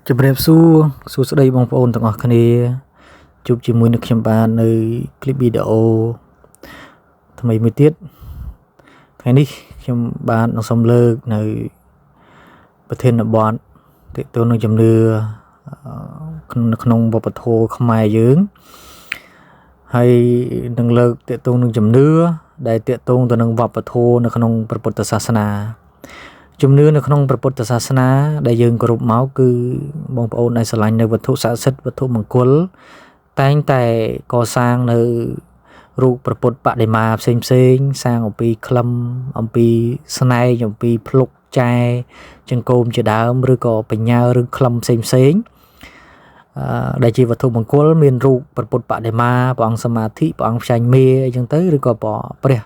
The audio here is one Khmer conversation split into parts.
Chụp đẹp su đây bong phone tầng ở kia chụp chỉ mùi nước chấm bàn nơi clip video tham mấy tiết cái ní chấm bàn nó xong lơ nơiประเทศนบอนติดตัวนึงจำเรือขนมบปโทขมายยืงให้นึงเลิกติดตัวนึงจำเรือได้ติดตัวตัวนึงบปโทในขนมพระพุทธศาสนาจำเนื้อในขนมพระพุทธศาสนาได้ยืงกรุบเมาคือบองพระองค์ในสลายในวัตถุศักดิ์สิทธิ์วัตถุมงคลแต่งแต่ก่อสร้างในรูปพระพุทธปฏิมาเซ็งสร้างองค์ปีคลำองค์ปีสไนองค์ปีพลุกใจจังโกมจะดาวหรือก็เป็นยาหรือคลำเซ็งได้จีวัตถุมงคลมีรูปพระพุทธปฏิมาปองสมาธิปองชัยเมย์จังเตยหรือก็ปอเปรี้ย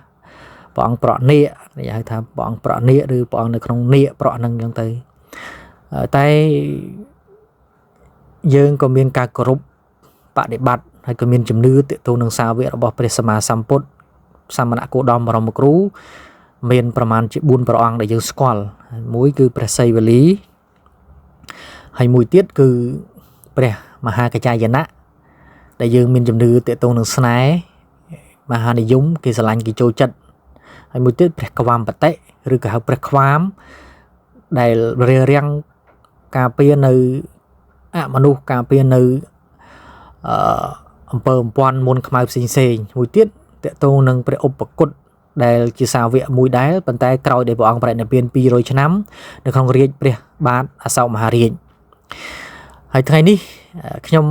ปองเปราะเนียอยากทำปองเปราะเนียหรือปองในขนมเนียเปราะนั่งจังเตยแต่ยังก็มีการกรุบปฏิบัติให้ก็มีจำเนื้อติดตัวหนังสาวเวรบอกเปรสมาสัมพุทธสามณะโกดอมบรมครูมีประมาณบุญประอังได้ยังสกอลมุ้ยคือเปรสไซเวลีให้มุ้ยเตี้ยคือเปรมหากระจายนะได้ยังมีจำเนื้อติดตัวหนังสไนมหานิยมกิสลันกิโจจัดให้มุ้ยเตี้ยเปรความปะเตะหรือกับเปรความได้เรียงกาเปียในมนุษย์กาเปียในอำเภอปอนมณฑลขมายสิงเซนมุ้ยเตี้ยเตะตัวหนึ่งเป็นอุปกรณ์ได้จีสาวเวมุ้ยได้ปันแต่กรอยได้บอกอังเปรในเปลี่ยนปีโรยชน้ำในของเรียนเปรียบาทอาสาวมหาเรียนให้ไทยนี่ขยม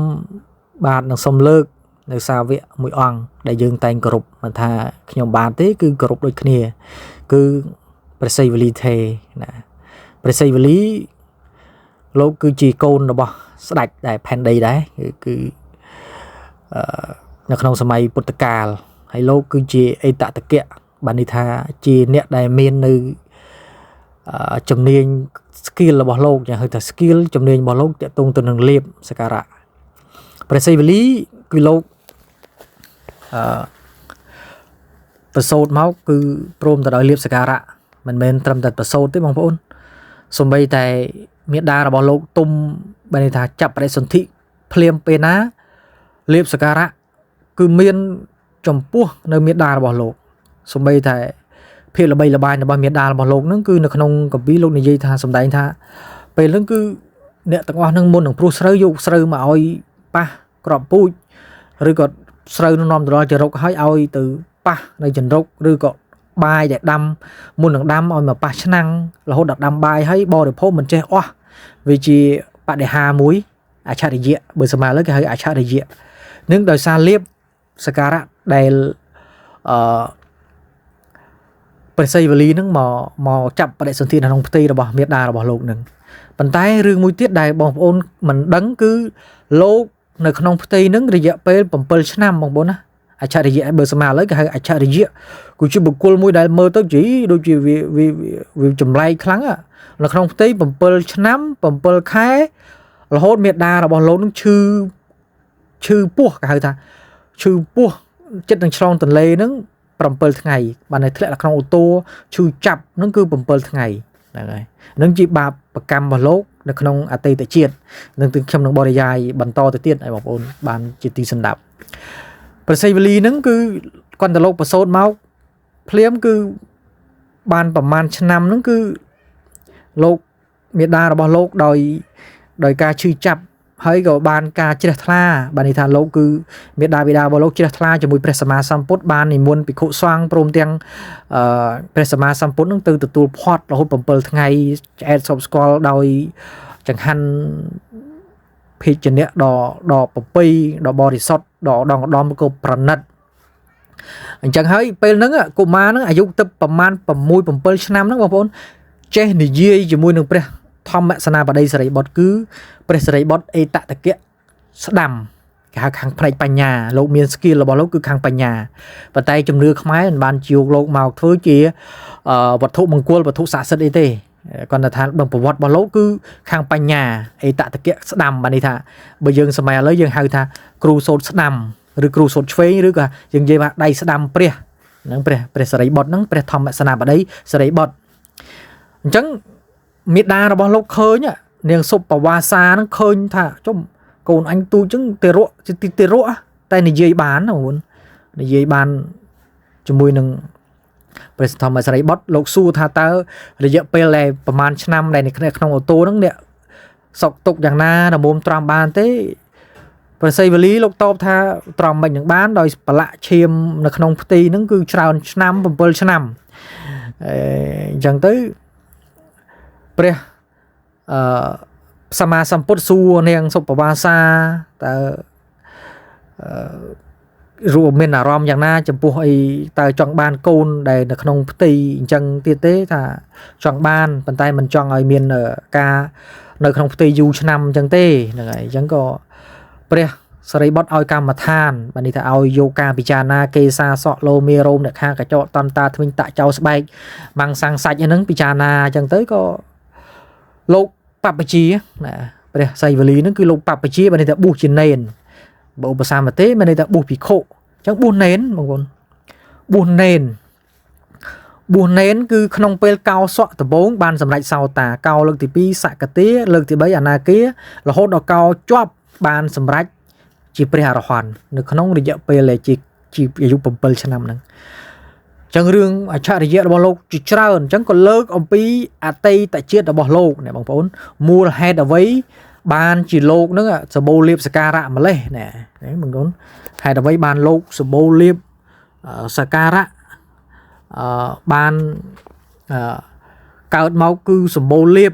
บาทนังสมเลิกในสาวเวมุ้ยอังได้ยืงแต่งกรุบมันท่าขยมบาทที่คือกรุบโดยเนียคือประสิทธิวิเทนะประสิทธิวิโลกคือจีโกนนะบ่สดัดได้แผ่นใดได้คือในขนมสมัยปุตตกาลให้โลกคือจีไอตะตะเกะบันิธาจีเนี่ยได้เมนในจำเนียนสกิลระบบโลกอย่างคือแต่สกิลจำเนียนบอลโลกจะตรงตัวหนึ่งเรียบสการะประสิทธิวิคือโลกประโสดเมาคือโปรมแต่โดยเรียบสการะมันเป็นตรำแต่ประโสดที่มองพระองค์สมัยแต่เมียดาระบบโลกตุ่มบันิธาจับประเด็นสนธิเพลียมเปนะเรียบสการะคือเมียนจมปั้วในเมียดาระบบโลกสมัยแต่เพียรระบายระบายในบ้านเมียดาระบบโลกนั่นคือในขนมกับวิโลกในยีธาสมัยธาเป็นเรื่องคือเนี่ยตั้งว่านั่งมนต์ของพระสระยุสระมาเอาปะกรอบปุ้ยหรือก็สระนอมตลอดจะรกให้เอาtừปะในจันรกหรือก็บายแดดดำมนต์หนังดำเอามาปะชนังเราหดดัดดำบายให้บอเดี๋ยวพบมันเจ้อ้อวิจีปะเดหามุ้ยอาชาดิเยะเบอร์สมาแล้วก็ให้อาชาดิเยะนึกโดยซาเลียบสการะได้เป็นไซเวลีนึงมอจับประเด็นสนธิในท้องตีระบอบเมียดาระบอบโลกหนึ่งปัจจัยเรื่องมุ้ยเตี้ยได้บองโอนมันดังคือโลกในขนมตีนึงระยะเป็นผมเปิลชนะบองโอนนะอาชาดิเยะเบอร์สมาแล้วก็ให้อาชาดิเยะกูจะบุกคุลมุ้ยได้เมื่อตั้งจีโดยจีวิจำไรครั้งอะในขนมตีผมเปิลชนะผมเปิลแค่เราโหดเมียดาระบอบโลกนึงชื่อพวกก็คือท่าชื่อพวกจัดตั้งช่องตันเลนึงปรำเปิลไงบานในทะเลขนมอุโตชื่อจับนั่นคือปรำเปิลไงอะไรนั่นจีบาประกรรมบอลโลกในขนมอาเตตเจียดนั่นถึงคำนองบริยายบรรโตตะเตียนไอ้บอกโอนบานจิตติสันดับประเสริฐลีนั่นคือก่อนตะโลกประโสดเมาเพลียมคือบานประมาณชนำนั่นคือโลกเมียดาระบอลโลกโดยการชื่อจับให้กับบานกาจิตทลาบานิธานโลกคือเมตดาบิดาบอลโลกจิตทลาจะมุยเปรสมาสัมพุทธบานในมวลปิโคสว่างโปรมเตียงเปรสมาสัมพุทธนั่งตื่นตัวพอดเราหุ่นเปิลไงแอดสอบสกอลโดยจังหันพิจเนะดอปปีดอบอริสอดดอมก็ประนัดจังให้เป็นนั่งอ่ะกูมานั่งอายุตึประมาณประมุยเปิลชนะนั่งบางคนเจนี่เยี่ยจะมุยหนึ่งเปรทอมแมสนาบดีสไลบอดคือเปรสไลบอดเอตะตะเกะสดำกับขังพลายปัญญาโลกมีสกิลเราบอกโลกคือขังปัญญาปัจจัยจำเรือขมายบานจิวโลกเมาเท่าจีวัตถุมงคลวัตถุศาสตร์เต้ก่อนจะทานบางประวัติบอกโลกคือขังปัญญาเอตะตะเกะสดำบันนี้ท่าเบยังสมัยแล้วยังหาท่าครูโซดสดำหรือครูโซดเฟยหรือก็ยังเยว่าได้สดำเปรี้ยนั่งเปรี้ยสไลบอดนั่งเปรี้ยทอมแมสนาบดีสไลบอดจังมิดาเราบอกโลกเคยเนี่ย នាងសុបវ៉ាសានឹងឃើញថាចុំកូនអញទូចឹងទេរៈតែនិយាយបានណាបងប្អូននិយាយបានជាមួយនឹងព្រះសទ្ធមស្រីបុត្រលោកសួរថាតើរយៈពេលដែលប្រហែលឆ្នាំដែលនៅក្នុងអូតូហ្នឹងអ្នកសុកទុកយ៉ាងណារមុំត្រាំបានទេព្រះសីវលីលោកតបថាត្រាំមិននឹងបានដោយប្រឡាក់ឈាមនៅក្នុងផ្ទៃហ្នឹងគឺច្រើនឆ្នាំ7ឆ្នាំអញ្ចឹងទៅព្រះសម្មាសម្ពុទ្ធសួរនាងសុបវ៉ាសាតើរួមមានអារម្មណ៍យ៉ាងណាចំពោះអីតើចង់បានកូនដែលនៅក្នុងផ្ទៃអញ្ចឹងទៀតទេថាចង់បានប៉ុន្តែមិនចង់ឲ្យមានការនៅក្នុងផ្ទៃយូរឆ្នាំអញ្ចឹងទេហ្នឹងហើយអញ្ចឹងក៏ព្រះសារីបុត្រឲ្យកម្មដ្ឋានបាននេះថាឲ្យយកការពិចារណាកេសាសក់លោមេរោមអ្នកខាកញ្ចក់តន្តាធ្មេញតាក់ចៅស្បែកម៉ាំងសាំងសាច់ហ្នឹងពិចារណាអញ្ចឹងទៅក៏លោកបព្វជិណាព្រះសីវលីហ្នឹងគឺលោកបព្វជិបាននេះថាប៊ូសជានេនបើឧបសម្បទេមានន័យថាប៊ូសភិក្ខុអញ្ចឹងប៊ូសនេនបងប្អូនប៊ូសនេនគឺក្នុងពេលកោសក់ដំបូងបានសម្រេចសោតាកោលើកទី2សកតាលើកទី3អនាគារហូតដល់កោជាប់បានសម្រេចជាព្រះអរហន្តនៅក្នុងរយៈពេលជាអាយុ7ឆ្នាំហ្នឹងអញ្ចឹងរឿងអច្ឆរិយៈរបស់លោកជាច្រើនអញ្ចឹងក៏លើកអំពីអតីតជាតិរបស់លោកណាបងប្អូនមូលហេតុអ្វីបានជាលោកហ្នឹងសម្បូរលៀបសការៈម្លេះណាបងប្អូនហេតុអ្វីបានលោកសម្បូរលៀបសការៈបានកើតមកគឺសម្បូរលៀប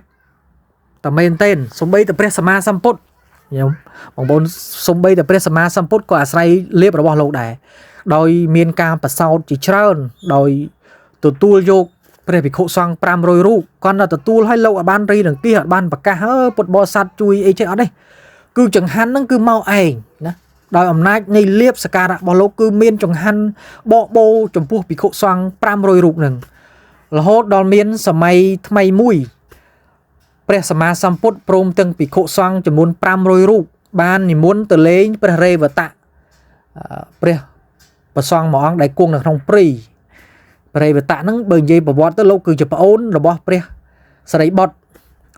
តែមែនទែនសំបីតែព្រះសម្មាសម្ពុទ្ធខ្ញុំបងប្អូនសំបីតែព្រះសម្មាសម្ពុទ្ធក៏អាស្រ័យលៀបរបស់លោកដែរដោយមានការប្រសោតជាច្រើនដោយទទួលយកព្រះភិក្ខុសង្ឃ500រូបគាត់ទៅទទួលឲ្យលោកឲ្យបានរីនឹងទីឲ្យបានប្រកាសពុទ្ធបរិស័ទជួយអីចេះអត់ទេគឺចង្ហាន់ហ្នឹងគឺមកឯងណាដោយអំណាចនៃលៀបសការៈរបស់លោកគឺមានចង្ហាន់បកបោចំពោះភិក្ខុសង្ឃ500រូបហ្នឹងរហូតដល់មានសម័យថ្មីមួយព្រះសម្មាសម្ពុទ្ធព្រមទាំងភិក្ខុសង្ឃចំនួន500រូបបាននិមន្តទៅលេងព្រះរេវតៈព្រះប្រសង្ឃមួយអង្គដែលគង់នៅក្នុងព្រៃព្រះរេវតៈហ្នឹងបើនិយាយប្រវត្តិទៅលោកគឺជាប្អូនរបស់ព្រះសារីបុត្រ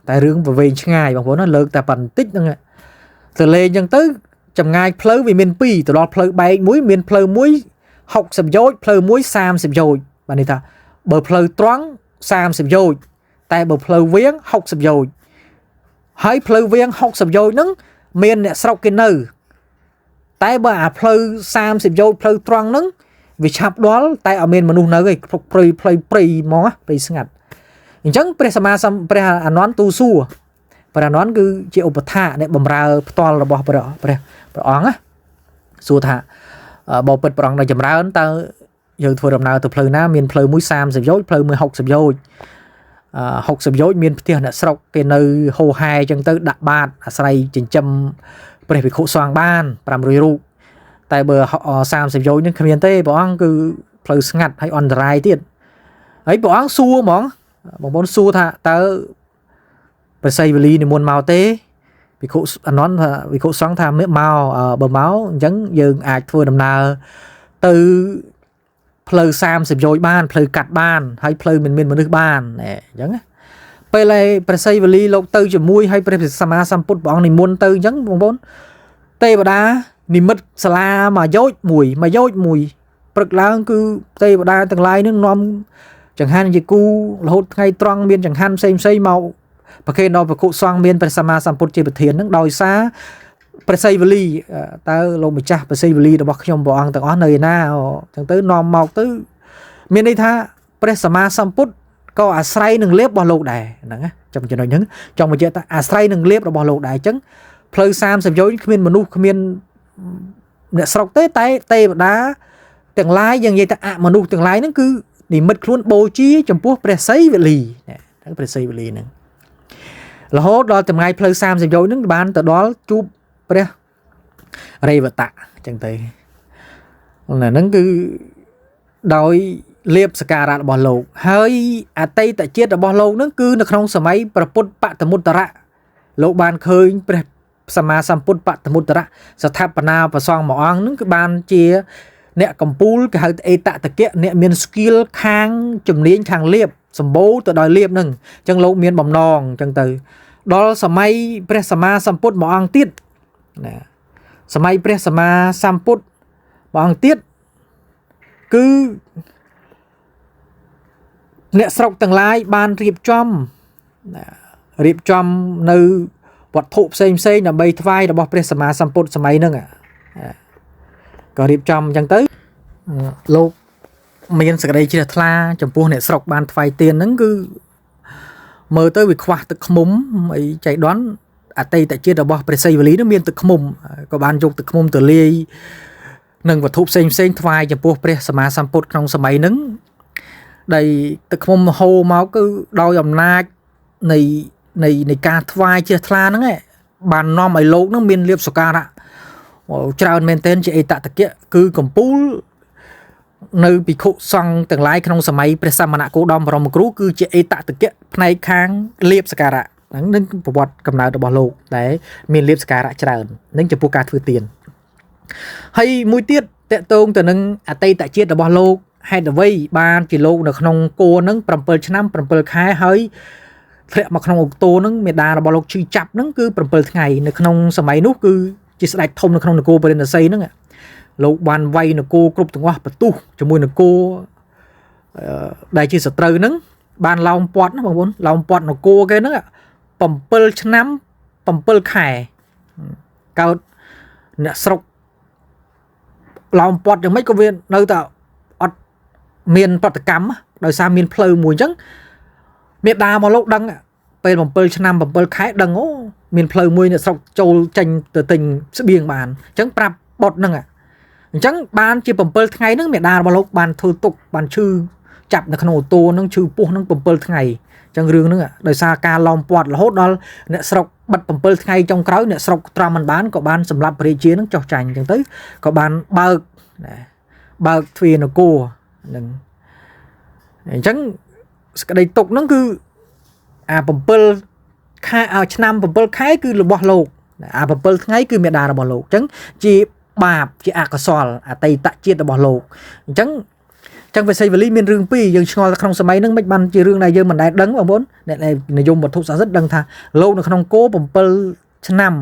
តែរឿងប្រវែងឆ្ងាយបងប្អូនណាលើកតែបន្តិចហ្នឹងទៅលេងអញ្ចឹងទៅចម្ងាយផ្លូវវាមាន2ទៅដល់ផ្លូវបែកមួយមានផ្លូវមួយ60យោជន៍ផ្លូវមួយ30យោជន៍បានន័យថាបើផ្លូវត្រង់30យោជន៍តែបើផ្លូវវាង60យោជន៍ហើយផ្លូវវាង60យោជន៍ហ្នឹងមានអ្នកស្រុកគេនៅតែបើអាផ្លូវ30យោជន៍ផ្លូវត្រង់ហ្នឹងវាឆាប់ដល់តែអត់មានមនុស្សនៅទេផ្លូវព្រៃហ្មងព្រៃស្ងាត់អញ្ចឹងព្រះសម្មាសម្ពុទ្ធព្រះអានន្ទទូសួរព្រះអានន្ទគឺជាឧបថាអ្នកបម្រើផ្ទាល់របស់ព្រះអង្គណាសួរថាបើពិតព្រះអង្គនៅចម្រើនតើយើងធ្វើដំណើរទៅផ្លូវណាមានផ្លូវមួយ30យោជន៍ផ្លូវមួយ60យោជន៍60យោជន៍មានផ្ទះអ្នកស្រុកគេនៅហូហែអញ្ចឹងទៅដាក់បាតអាស្រ័យចិញ្ចឹមព្រះភិក្ខុសង្ឃបាន500រូបតែបើ30យោជន៍នេះគ្មានទេព្រះអង្គគឺផ្លូវស្ងាត់ហើយអន្តរាយទៀតហើយព្រះអង្គសួរហ្មងបងប្អូនសួរថាតើព្រះសីវលីនិមន្តមកទេភិក្ខុអានន្ទថាភិក្ខុសង្ឃថាមកបើមកអញ្ចឹងយើងអាចធ្វើដំណើរទៅផ្លូវ30យោជន៍បានផ្លូវកាត់បានហើយផ្លូវមិនមានមនុស្សបានអញ្ចឹងពេលឯព្រះសីវលីលោកទៅជាមួយហើយព្រះសម្មាសម្ពុទ្ធព្រះអង្គនិមន្តទៅអញ្ចឹងបងប្អូនទេវតានិមិត្តសាលាមួយយោជន៍មួយព្រឹកឡើងគឺទេវតាទាំងឡាយនឹងនាំចង្ហាន់ជាគូរហូតថ្ងៃត្រង់មានចង្ហាន់ផ្សេងមកប្រគេនដល់ភិក្ខុសង្ឃមានព្រះសម្មាសម្ពុទ្ធជាប្រធាននឹងដោយសារព្រះសីវលីតើលោកម្ចាស់ព្រះសីវលីរបស់ខ្ញុំព្រះអង្គទាំងអស់នៅឯណាអញ្ចឹងទៅនាំមកទៅមានន័យថាព្រះសម្មាសម្ពុទ្ធក៏អាស្រ័យនឹងលៀបរបស់លោកដែរហ្នឹងណាចំណុចហ្នឹងចង់បញ្ជាក់ថាអាស្រ័យនឹងលៀបរបស់លោកដែរអញ្ចឹងផ្លូវ30យោជន៍គ្មានមនុស្សគ្មានអ្នកស្រុកទេតែទេវតាទាំងឡាយយើងនិយាយថាមនុស្សទាំងឡាយហ្នឹងគឺនិមិត្តខ្លួនបូជាចំពោះព្រះសីវលីហ្នឹងព្រះសីវលីហ្នឹងរហូតដល់ចម្ងាយផ្លូវ30យោជន៍ហ្នឹងបានទៅដល់ជួបព្រះរេវតៈអញ្ចឹងទៅហ្នឹងគឺដោយលៀបសការៈរបស់លោកហើយអតីតជាតិរបស់លោកហ្នឹងគឺនៅក្នុងសម័យព្រះពុទ្ធបតមុត្តរៈលោកបានឃើញព្រះសម្មាសម្ពុទ្ធបតមុត្តរៈស្ថាបនាប្រសងមួយអង្គហ្នឹងគឺបានជាអ្នកកម្ពូលគេហៅអេតតកៈអ្នកមាន skill ខាងជំនាញខាងលៀបសម្បូរទៅដោយលៀបហ្នឹងអញ្ចឹងលោកមានបំណងអញ្ចឹងទៅ ដល់សម័យព្រះសម្មាសម្ពុទ្ធមួយអង្គទៀតណាសម័យព្រះសម្មាសម្ពុទ្ធមួយអង្គទៀតគឺអ្នកស្រុកទាំងឡាយបានរៀបចំនៅវត្ថុផ្សេងដើម្បីថ្វាយរបស់ព្រះសម្មាសម្ពុទ្ធសម័យហ្នឹងក៏រៀបចំអញ្ចឹងទៅលោកមានសេចក្តីជ្រះថ្លាចំពោះអ្នកស្រុកបានថ្វាយទានហ្នឹងគឺមើលទៅវាខ្វះទឹកឃ្មុំអីចៃដន្យអតីតជាតិរបស់ព្រះសីវលីនឹងមានទឹកឃ្មុំក៏បានយកទឹកឃ្មុំទៅលាយនឹងវត្ថុផ្សេងថ្វាយចំពោះព្រះសម្មាសម្ពុទ្ធក្នុងសម័យហ្នឹងដែលទឹកឃ្មុំហូរមកគឺដោយអំណាចនៃការថ្វាយជ្រះថ្លាហ្នឹងឯងបាននាំឲ្យលោកហ្នឹងមានលៀបសក្ការៈច្រើនមែនទែនជាអេតតកៈគឺកំពូលនៅភិក្ខុសង្ឃទាំងឡាយក្នុងសម័យព្រះសមណគោតមបរមគ្រូគឺជាអេតតកៈផ្នែកខាងលៀបសក្ការៈហ្នឹងនឹងប្រវត្តិកំណើតរបស់លោកដែលមានលៀបសក្ការៈច្រើននឹងចំពោះការធ្វើទានហើយមួយទៀតតកតងទៅនឹងអតីតជាតិរបស់លោកហេតុអ្វីបានជាលោកនៅក្នុងគោហ្នឹង7ឆ្នាំ7ខែហើយធ្លាក់មកក្នុងអូតូហ្នឹងមេដារបស់លោកឈឺចាប់ហ្នឹងគឺ7ថ្ងៃនៅក្នុងសម័យនោះគឺជាស្ដេចធំនៅក្នុងនគរពរិណសីហ្នឹងលោកបានវាយនគរគ្រប់ទាំងអស់បន្ទុះជាមួយនគរដែលជាសត្រូវហ្នឹងបានឡោមព័ទ្ធណាបងប្អូនឡោមព័ទ្ធនគរគេហ្នឹង7ឆ្នាំ7ខែកើតអ្នកស្រុកឡោមព័ទ្ធយ៉ាងម៉េចក៏វានៅតែអត់មានប្រតិកម្មដោយសារមានផ្លូវមួយអញ្ចឹងមេដាមកលោកដឹងពេល7ឆ្នាំ7ខែដឹងអូមានផ្លូវមួយអ្នកស្រុកចូលចេញទៅទិញស្បៀងបានអញ្ចឹងប្រាប់បុតហ្នឹងអញ្ចឹងបានជា7ថ្ងៃហ្នឹងមេដារបស់លោកបានធ្វើទុកបានឈឺចាប់នៅក្នុងអូតូហ្នឹងឈឺពោះហ្នឹង7ថ្ងៃអញ្ចឹងរឿងហ្នឹងដោយសារការឡោមព័ទ្ធរហូតដល់អ្នកស្រុកបិទ7ថ្ងៃចុងក្រោយអ្នកស្រុកត្រាំមិនបានក៏បានសម្លាប់ព្រះរាជាហ្នឹងចុះចាញ់អញ្ចឹងទៅក៏បានបើកទ្វារនគរហ្នឹងអញ្ចឹងសក្តីទុកហ្នឹងគឺអា7ខែឆ្នាំ7ខែគឺរបស់លោកអា7ថ្ងៃគឺមេដារបស់លោកអញ្ចឹងជាបាបជាអកុសលអតីតជាតិរបស់លោកអញ្ចឹងព្រះសីវលីមានរឿងពីរយើងឆ្ងល់ក្នុងសម័យហ្នឹងមិនបានជារឿងដែលយើងមិនដែលដឹងបងប្អូនអ្នកនិយមវត្ថុស័ក្តិសិទ្ធិដឹងថាលោកនៅក្នុងគោ7ឆ្នាំ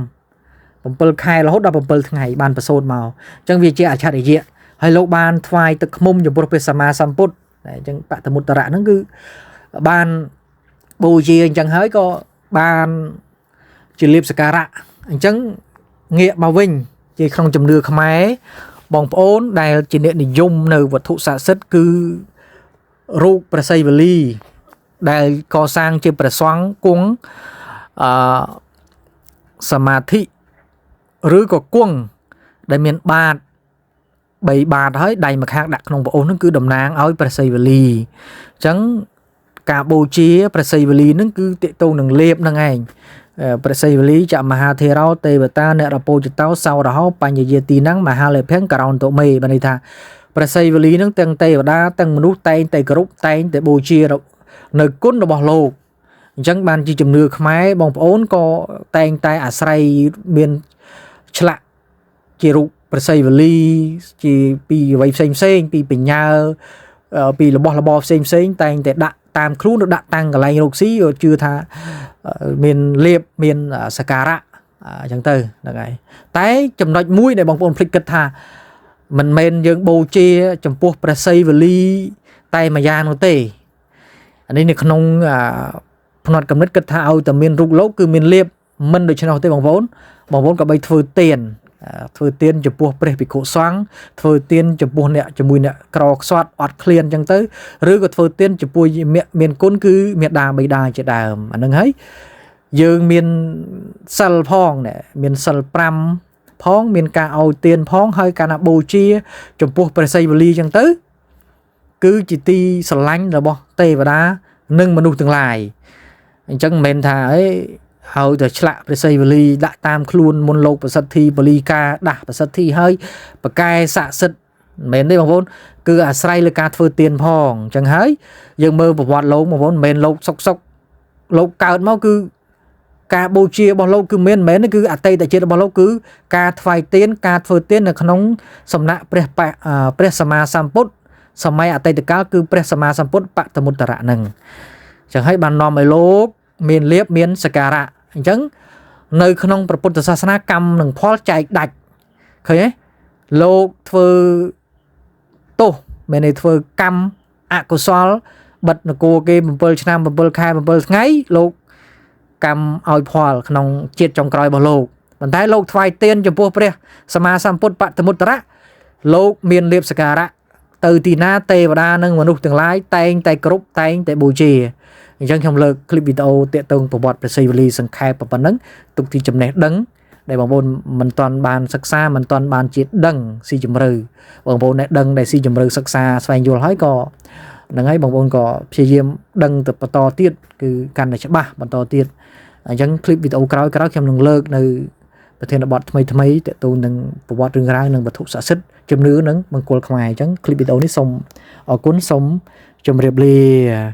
7ខែរហូតដល់7ថ្ងៃបានប្រសូតមកអញ្ចឹងវាជាអច្ឆរិយៈហើយលោកបានថ្វាយទឹកឃ្មុំចំពោះព្រះសម្មាសម្ពុទ្ធអញ្ចឹងបតមុត្តរៈហ្នឹងគឺបានបូជាអញ្ចឹងហើយក៏បានជាលៀបសក្ការៈអញ្ចឹងងាកមកវិញជាក្នុងជំនឿខ្មែរបងប្អូនដែលជាអ្នកនិយមនៅវត្ថុស័ក្តិសិទ្ធិគឺរូបព្រះសីវលីដែលកសាងជាព្រះសង្ឃគង់សមាធិឬក៏គង់ដែលមានបាត3បាតហើយដៃម្ខាងដាក់ក្នុងព្រះអូសហ្នឹងគឺតំណាងឲ្យព្រះសីវលីអញ្ចឹងការបូជាព្រះសីវលីហ្នឹងគឺតេតងនឹងលេបហ្នឹងឯងព្រះសីវលីចមហាធេរោទេវតាអ្នករពោចតោសោរហោបញ្ញយេទីហ្នឹងមហាលេភំករោនតុមេបានន័យថាព្រះសីវលីហ្នឹងទាំងទេវតាទាំងមនុស្សតែងតែគោរពតែងតែបូជានៅគុណរបស់លោកអញ្ចឹងបានជាជំនឿខ្មែរបងប្អូនក៏តែងតែអាស្រ័យមានឆ្លាក់ជារូបព្រះសីវលីជាពីអ្វីផ្សេងពីបញ្ញាពីរបស់របរផ្សេងតែងតែដាក់តាមខ្លួនឬដាក់តាំងកន្លែងរកស៊ីជឿថាមានលៀបមានសក្ការៈអញ្ចឹងទៅហ្នឹងហើយតែចំណុចមួយដែលបងប្អូនភ្លេចគិតថាមិនមែនយើងបូជាចំពោះព្រះសីវលីតែមួយយ៉ាងនោះទេអានេះនៅក្នុងផ្នែកកំណត់គិតថាឲ្យតែមានរូបលោកគឺមានលៀបមិនដូច្នោះទេបងប្អូនក៏បីធ្វើទានចំពោះព្រះភិក្ខុសង្ឃធ្វើទានចំពោះអ្នកជាមួយអ្នកក្រខ្សត់អត់ឃ្លានអញ្ចឹងទៅឬក៏ធ្វើទានចំពោះមានគុណគឺមេដាបិតាជាដើមអាហ្នឹងហើយយើងមានសិលផងមានសិល5ផងមានការឲ្យទានផងហើយការណាបូជាចំពោះព្រះសីវលីអញ្ចឹងទៅគឺជាទីស្រឡាញ់របស់ទេវតានិងមនុស្សទាំងឡាយអញ្ចឹងមិនមែនថាហើយទៅឆ្លាក់ព្រះសីវលីដាក់តាមខ្លួនមុនលោកប្រសិទ្ធិបលីកាដាស់ប្រសិទ្ធិហើយបកែស័ក្តិសិទ្ធិមិនមែនទេបងប្អូនគឺអាស្រ័យលើការធ្វើទានផងអញ្ចឹងហើយយើងមើលប្រវត្តិលោកបងប្អូនមិនមែនលោកសុកលោកកើតមកគឺការបូជារបស់លោកគឺមិនមែនគឺអតីតជាតិរបស់លោកគឺការថ្វាយទានការធ្វើទាននៅក្នុងសំណាក់ព្រះសម្មាសម្ពុទ្ធសម័យអតីតកាលគឺព្រះសម្មាសម្ពុទ្ធបតមុត្តរៈហ្នឹងអញ្ចឹងហើយបាននាំឲ្យលោកមានលៀបមានសក្ការៈ អញ្ចឹងនៅក្នុងព្រះពុទ្ធសាសនាកម្មនិងផលចែកដាច់ឃើញទេលោកធ្វើទោសមានន័យធ្វើកម្មអកុសលបិទនគរគេ7ឆ្នាំ7ខែ7ថ្ងៃលោកកម្មឲ្យផលក្នុងជាតិចុងក្រោយរបស់លោកប៉ុន្តែលោកថ្វាយទានចំពោះព្រះសម្មាសម្ពុទ្ធបតមុត្តរៈលោកមានលៀបសក្ការៈទៅទីណាទេវតានិងមនុស្សទាំងឡាយតែងតែគ្រប់តែងតែបូជាអញ្ចឹងខ្ញុំលើកคลิปវីដេអូតាក់ទងប្រវត្តិព្រះសីវលីសង្ខេបប៉ុណ្ណឹងទុកទីចំណេះដឹងដែលបងប្អូនមិនទាន់បានសិក្សាមិនទាន់បានជាដឹងស៊ីជម្រៅបងប្អូនដែលដឹងដែលស៊ីជម្រៅសិក្សាស្វែងយល់ហើយក៏ហ្នឹងហើយបងប្អូនក៏ព្យាយាមដឹងទៅបន្តទៀតគឺកាន់តែច្បាស់បន្តទៀតអញ្ចឹងคลิปវីដេអូក្រោយខ្ញុំនឹងលើកនៅប្រធានបទថ្មីតាក់ទងនឹងប្រវត្តិរឿងរ៉ាវនិងវត្ថុស័ក្តិសិទ្ធិជំនឿនិងមង្គលខ្មែរអញ្ចឹងคลิปវីដេអូនេះសូមអរគុណសូមជម្រាបលា